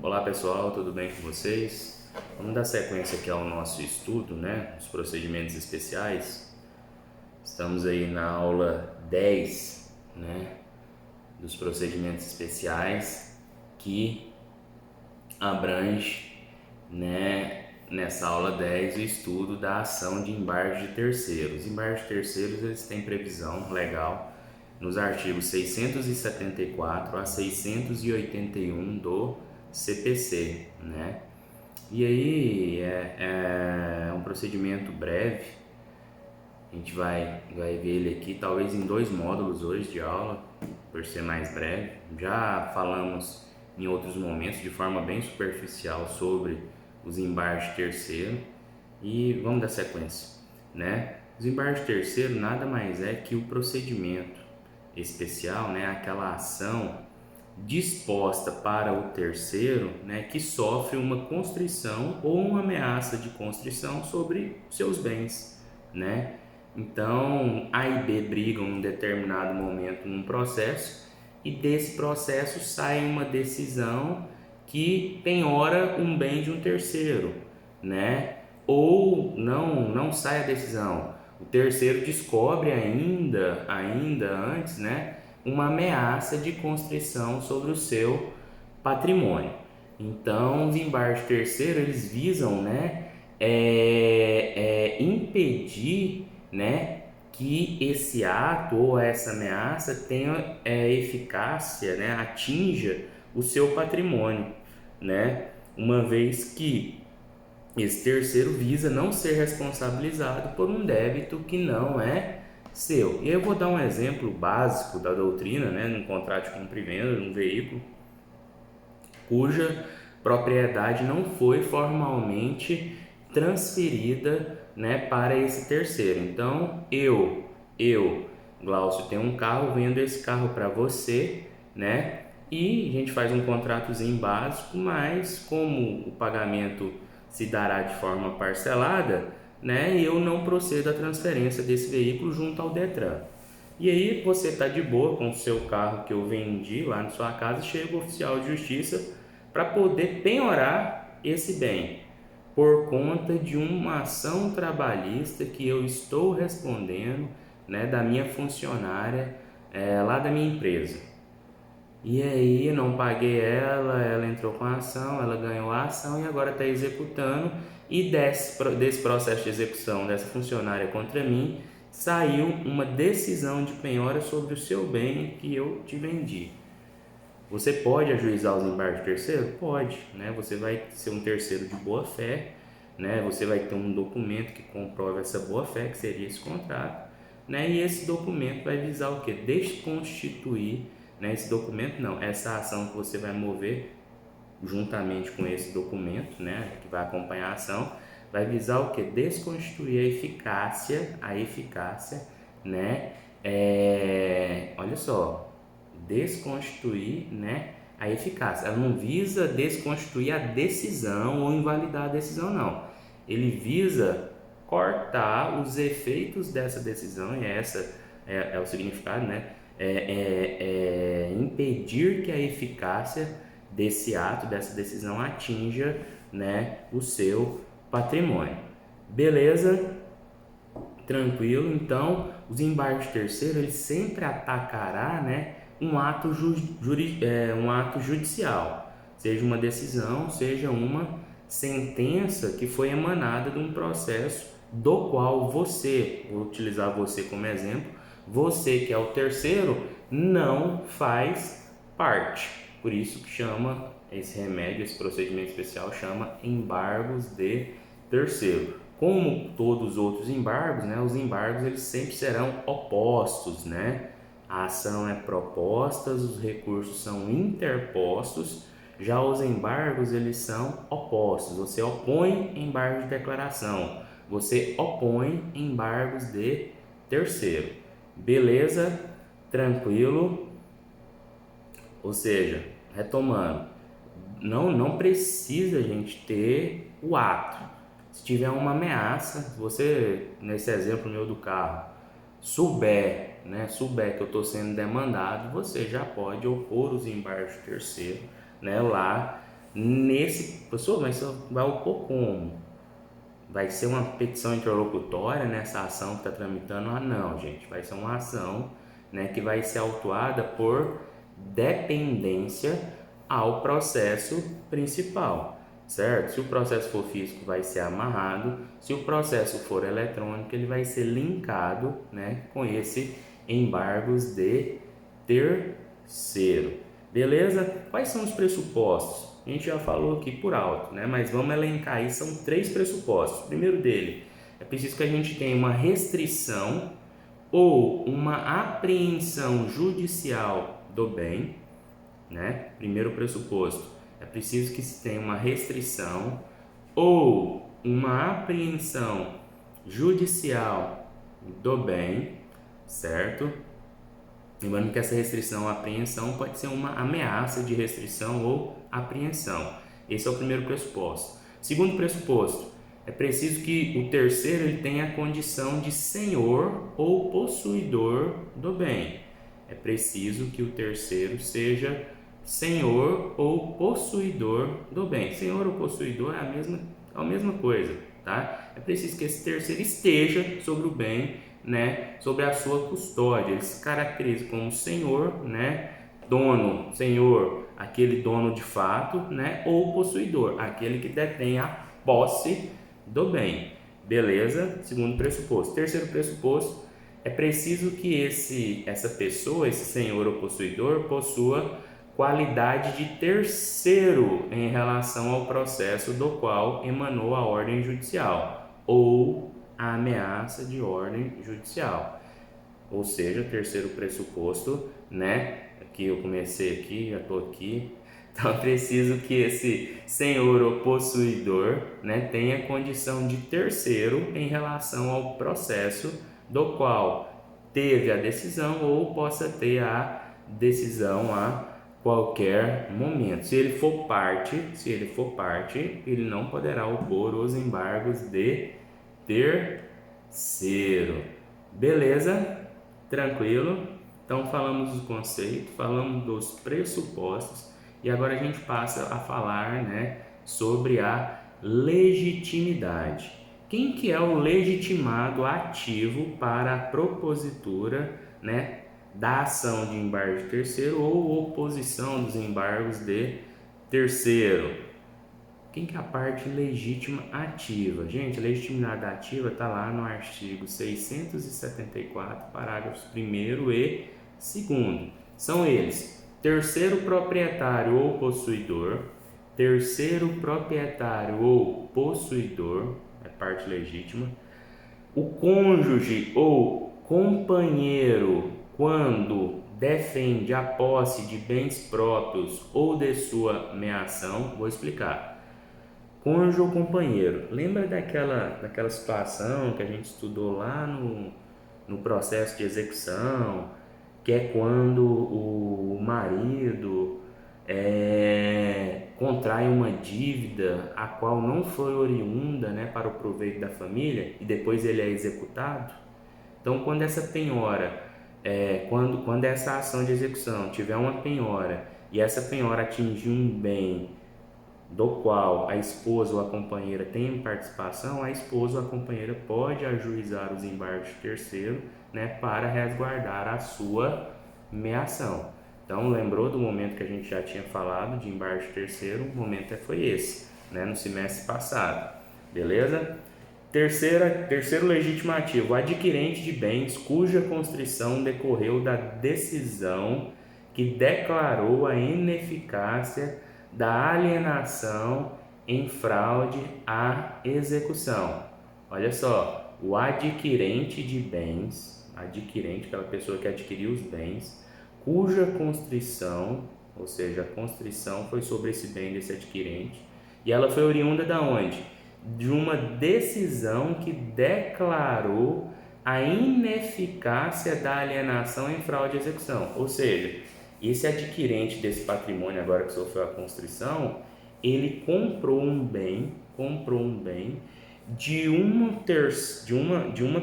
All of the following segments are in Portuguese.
Olá pessoal, tudo bem com vocês? Vamos dar sequência aqui ao nosso estudo, né? Os procedimentos especiais. Estamos aí na aula 10, né? Dos procedimentos especiais que abrange, né? Nessa aula 10 o estudo da ação de embargos de terceiros. Os embargos de terceiros eles têm previsão legal nos artigos 674 a 681 do CPC, né? E aí é um procedimento breve, a gente vai ver ele aqui talvez em 2 módulos hoje de aula, por ser mais breve. Já falamos em outros momentos de forma bem superficial sobre os embargos de terceiro e vamos dar sequência, né? Os embargos de terceiro nada mais é que o procedimento especial, né? Aquela ação disposta para o terceiro, né, que sofre uma constrição ou uma ameaça de constrição sobre seus bens, né? Então, A e B brigam em um determinado momento num processo e desse processo sai uma decisão que penhora um bem de um terceiro, né? Ou não sai a decisão. O terceiro descobre ainda antes, né, uma ameaça de constrição sobre o seu patrimônio. Então, os embargos terceiros eles visam, né, impedir, né, que esse ato ou essa ameaça tenha eficácia, né, atinja o seu patrimônio, né, uma vez que esse terceiro visa não ser responsabilizado por um débito que não é seu. E eu vou dar um exemplo básico da doutrina, né, num contrato de compra e venda de um veículo cuja propriedade não foi formalmente transferida, né, para esse terceiro. Então, Glaucio, tenho um carro, vendo esse carro para você, né? E a gente faz um contratozinho básico, mas como o pagamento se dará de forma parcelada, né? Eu não procedo à transferência desse veículo junto ao Detran. E aí você está de boa com o seu carro que eu vendi lá na sua casa, chega o oficial de justiça para poder penhorar esse bem por conta de uma ação trabalhista que eu estou respondendo, né, da minha funcionária lá da minha empresa. E aí não paguei ela entrou com a ação, ela ganhou a ação e agora está executando. E desse processo de execução dessa funcionária contra mim, saiu uma decisão de penhora sobre o seu bem que eu te vendi. Você pode ajuizar os embargos de terceiro? Pode, né? Você vai ser um terceiro de boa fé, né? Você vai ter um documento que comprova essa boa fé, que seria esse contrato, né? E esse documento vai visar o quê? Desconstituir, né? Esse documento não, essa ação que você vai mover juntamente com esse documento, né? Que vai acompanhar a ação, vai visar o quê? Desconstituir a eficácia, né? Olha só, desconstituir, né, a eficácia. Ela não visa desconstituir a decisão ou invalidar a decisão, não. Ele visa cortar os efeitos dessa decisão, e essa é o significado, né? Impedir que a eficácia desse ato, dessa decisão atinja, né, o seu patrimônio. Beleza? Tranquilo? Então, os embargos terceiros ele sempre atacará, né, um ato judicial, seja uma decisão, seja uma sentença que foi emanada de um processo do qual você, vou utilizar você como exemplo, você que é o terceiro não faz parte. Por isso que chama esse remédio, esse procedimento especial chama embargos de terceiro. Como todos os outros embargos, né, os embargos eles sempre serão opostos, né? A ação é proposta, os recursos são interpostos. Já os embargos eles são opostos. Você opõe embargos de declaração, você opõe embargos de terceiro. Beleza? Tranquilo? Ou seja, retomando, não precisa a gente ter o ato. Se tiver uma ameaça, você, nesse exemplo meu do carro, souber que eu estou sendo demandado, você já pode opor os embargos de terceiro, né, lá Pessoal, mas isso vai opor como? Vai ser uma petição interlocutória nessa ação que está tramitando? Ah, não, gente, vai ser uma ação, né, que vai ser autuada por dependência ao processo principal, certo? Se o processo for físico, vai ser amarrado; se o processo for eletrônico, ele vai ser linkado, né, com esse embargos de terceiro. Beleza? Quais são os pressupostos? A gente já falou aqui por alto, né? Mas vamos elencar aí, são 3 pressupostos. O primeiro dele, é preciso que a gente tenha uma restrição ou uma apreensão judicial do bem, né? Primeiro pressuposto, é preciso que se tenha uma restrição ou uma apreensão judicial do bem, certo? Lembrando que essa restrição ou apreensão pode ser uma ameaça de restrição ou apreensão. Esse é o primeiro pressuposto. Segundo pressuposto, é preciso que o terceiro ele tenha a condição de senhor ou possuidor do bem. É preciso que o terceiro seja senhor ou possuidor do bem. Senhor ou possuidor é a mesma coisa, tá? É preciso que esse terceiro esteja sobre o bem, né, sobre a sua custódia. Ele se caracteriza como senhor, né, dono, senhor, aquele dono de fato, né, ou possuidor, aquele que detém a posse do bem. Beleza? Segundo pressuposto. Terceiro pressuposto, é preciso que essa pessoa, esse senhor ou possuidor, possua qualidade de terceiro em relação ao processo do qual emanou a ordem judicial ou a ameaça de ordem judicial. Ou seja, terceiro pressuposto, né, que eu comecei aqui, já estou aqui. Então, é preciso que esse senhor ou possuidor, né, tenha condição de terceiro em relação ao processo do qual teve a decisão ou possa ter a decisão a qualquer momento. Se ele for parte, ele não poderá opor os embargos de terceiro. Beleza? Tranquilo? Então falamos do conceito, falamos dos pressupostos e agora a gente passa a falar, né, sobre a legitimidade. Quem que é o legitimado ativo para a propositura, né, da ação de embargo de terceiro ou oposição dos embargos de terceiro? Quem que é a parte legítima ativa? Gente, a legitimidade ativa está lá no artigo 674, parágrafos 1º e 2º. São eles: terceiro proprietário ou possuidor, terceiro proprietário ou possuidor, é parte legítima, o cônjuge ou companheiro, quando defende a posse de bens próprios ou de sua meação. Vou explicar. Cônjuge ou companheiro. Lembra daquela situação que a gente estudou lá no processo de execução, que é quando o marido contrai uma dívida a qual não foi oriunda, né, para o proveito da família e depois ele é executado? Então, quando essa penhora, quando essa ação de execução tiver uma penhora e essa penhora atingir um bem do qual a esposa ou a companheira tem participação, a esposa ou a companheira pode ajuizar os embargos de terceiro, né, para resguardar a sua meação. Então, lembrou do momento que a gente já tinha falado de embargo de terceiro? O momento foi esse, né, no semestre passado. Beleza? Terceiro legítimo ativo, adquirente de bens cuja constrição decorreu da decisão que declarou a ineficácia da alienação em fraude à execução. Olha só, o adquirente de bens, adquirente, aquela pessoa que adquiriu os bens, cuja constrição, ou seja, a constrição foi sobre esse bem desse adquirente, e ela foi oriunda da onde? De uma decisão que declarou a ineficácia da alienação em fraude à execução. Ou seja, esse adquirente desse patrimônio agora que sofreu a constrição, ele comprou um bem de uma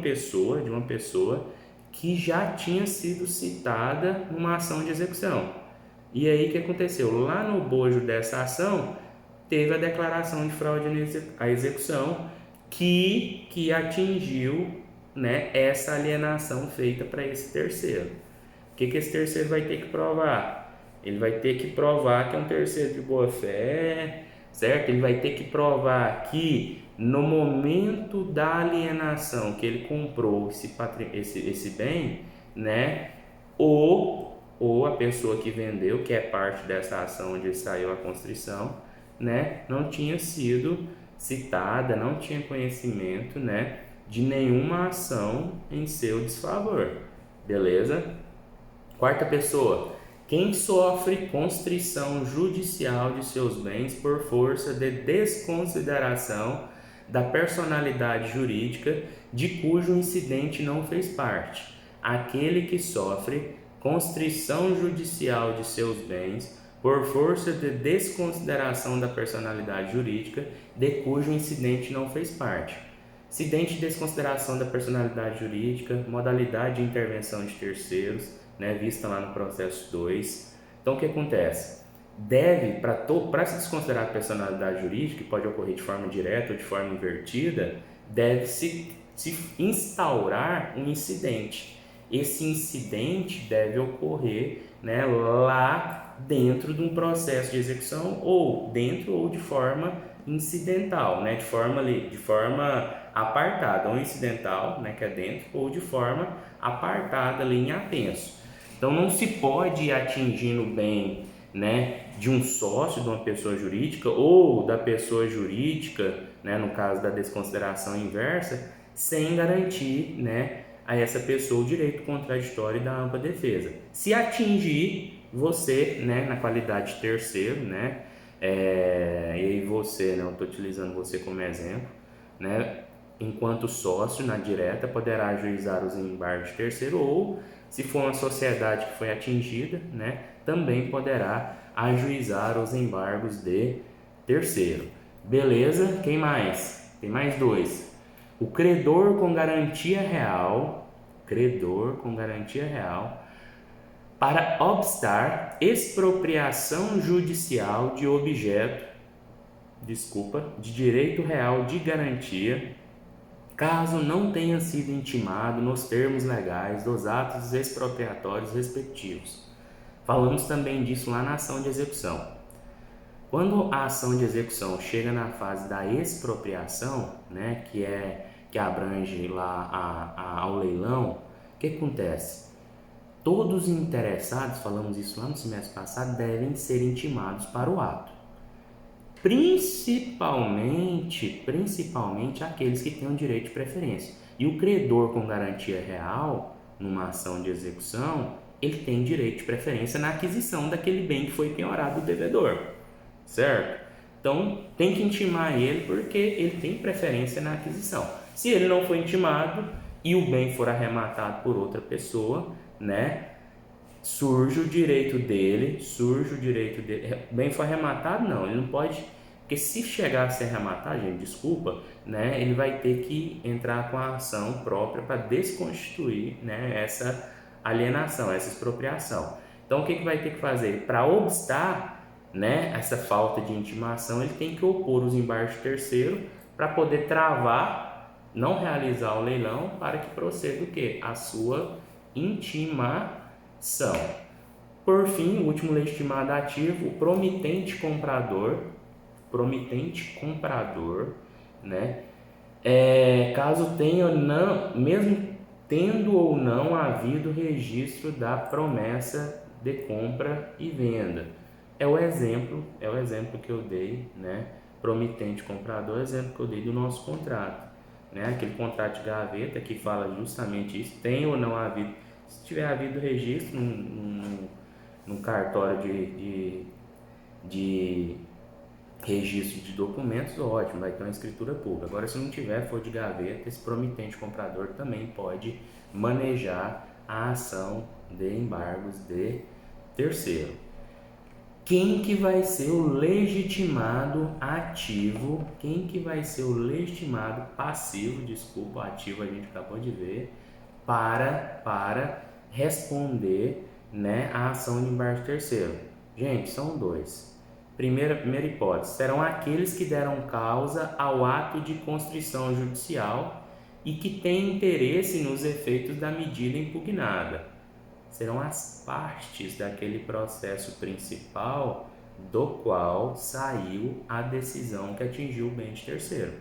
pessoa que já tinha sido citada numa ação de execução. E aí o que aconteceu? Lá no bojo dessa ação, teve a declaração de fraude à execução que atingiu, né, essa alienação feita para esse terceiro. O que esse terceiro vai ter que provar? Ele vai ter que provar que é um terceiro de boa fé, certo? Ele vai ter que provar que no momento da alienação que ele comprou esse bem, né, ou a pessoa que vendeu, que é parte dessa ação onde saiu a constrição, né, não tinha sido citada, não tinha conhecimento, né, de nenhuma ação em seu desfavor, beleza? Quarta pessoa, quem sofre constrição judicial de seus bens por força de desconsideração da personalidade jurídica de cujo incidente não fez parte. Aquele que sofre constrição judicial de seus bens por força de desconsideração da personalidade jurídica de cujo incidente não fez parte. Incidente de desconsideração da personalidade jurídica, modalidade de intervenção de terceiros, né, vista lá no processo 2. Então, o que acontece? Para se desconsiderar a personalidade jurídica, que pode ocorrer de forma direta ou de forma invertida, deve-se instaurar um incidente. Esse incidente deve ocorrer, né, lá dentro de um processo de execução ou dentro ou de forma incidental, né, de forma apartada, ou incidental, né, que é dentro, ou de forma apartada ali em apenso. Então não se pode ir atingindo o bem, né, de um sócio de uma pessoa jurídica ou da pessoa jurídica, né, no caso da desconsideração inversa, sem garantir, né, a essa pessoa o direito contraditório da ampla defesa. Se atingir você, né, na qualidade de terceiro, né, e aí você, né, eu estou utilizando você como exemplo, né, enquanto sócio na direta poderá ajuizar os embargos de terceiro ou, se for uma sociedade que foi atingida, né, também poderá ajuizar os embargos de terceiro. Beleza? Quem mais? Tem mais dois. O credor com garantia real, para obstar expropriação judicial de objeto, de direito real de garantia, caso não tenha sido intimado nos termos legais dos atos expropriatórios respectivos. Falamos também disso lá na ação de execução. Quando a ação de execução chega na fase da expropriação, né, que abrange lá ao leilão, o que acontece? Todos os interessados, falamos isso lá no semestre passado, devem ser intimados para o ato. Principalmente aqueles que têm o direito de preferência. E o credor com garantia real, numa ação de execução, ele tem direito de preferência na aquisição daquele bem que foi penhorado do devedor, certo? Então, tem que intimar ele porque ele tem preferência na aquisição. Se ele não for intimado e o bem for arrematado por outra pessoa, né, surge o direito dele, o bem foi arrematado, não, ele não pode, porque se chegar a se arrematar, gente, desculpa, né, ele vai ter que entrar com a ação própria para desconstituir, né, essa alienação, essa expropriação. Então, o que vai ter que fazer? Para obstar, né, essa falta de intimação, ele tem que opor os embargos de terceiro para poder travar, não realizar o leilão, para que proceda o quê? A sua intimação. Por fim, o último legitimado ativo, o promitente comprador, né? Caso tenha não, mesmo tendo ou não havido registro da promessa de compra e venda. É o exemplo que eu dei, né? Promitente comprador, exemplo que eu dei do nosso contrato, né? Aquele contrato de gaveta que fala justamente isso, tem ou não havido. Se tiver havido registro num cartório de registro de documentos, ótimo, vai ter uma escritura pública. Agora, se não tiver, for de gaveta, esse promitente comprador também pode manejar a ação de embargos de terceiro. Quem que vai ser o legitimado ativo? Quem que vai ser o legitimado passivo? Desculpa, o ativo a gente acabou de ver, para responder, né, a ação de embargo de terceiro. Gente, são dois. Primeira hipótese, serão aqueles que deram causa ao ato de constrição judicial e que têm interesse nos efeitos da medida impugnada. Serão as partes daquele processo principal do qual saiu a decisão que atingiu o bem de terceiro.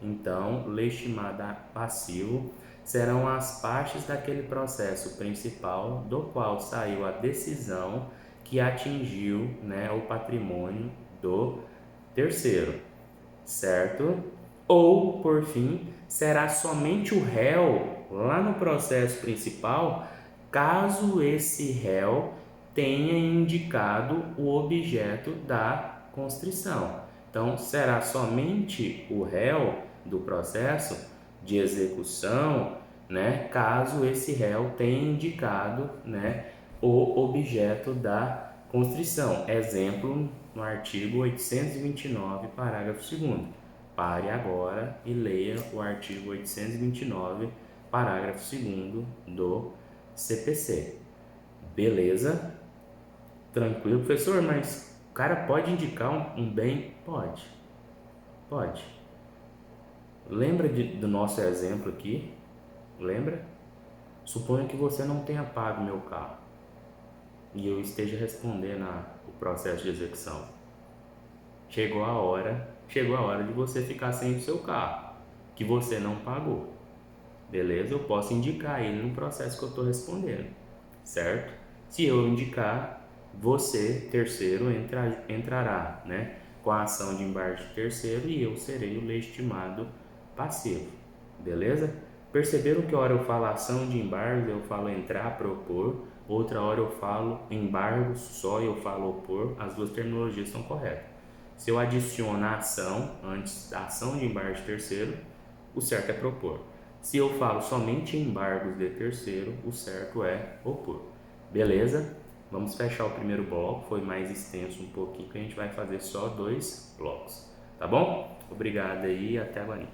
Então, legitimado passivo serão as partes daquele processo principal do qual saiu a decisão que atingiu, né, o patrimônio do terceiro, certo? Ou, por fim, será somente o réu lá no processo principal, caso esse réu tenha indicado o objeto da constrição. Então, será somente o réu do processo de execução, né, caso esse réu tenha indicado, né, o objeto da constrição. Exemplo no artigo 829, parágrafo 2º. Pare agora e leia o artigo 829, parágrafo 2º do CPC. Beleza? Tranquilo, professor, mas o cara pode indicar um bem? Pode. Pode. Lembra do nosso exemplo aqui? Lembra? Suponha que você não tenha pago meu carro e eu esteja respondendo o processo de execução. Chegou a hora de você ficar sem o seu carro, que você não pagou. Beleza? Eu posso indicar ele no processo que eu estou respondendo, certo? Se eu indicar, você, terceiro, entrará, né, com a ação de embargo de terceiro e eu serei o legitimado passivo. Beleza? Perceberam que hora eu falo ação de embargo, eu falo entrar, propor, outra hora eu falo embargo só e eu falo opor, as duas terminologias estão corretas. Se eu adiciono a ação antes da ação de embargo de terceiro, o certo é propor. Se eu falo somente embargos de terceiro, o certo é opor. Beleza? Vamos fechar o primeiro bloco, foi mais extenso um pouquinho, que a gente vai fazer só 2 blocos. Tá bom? Obrigado aí e até agora.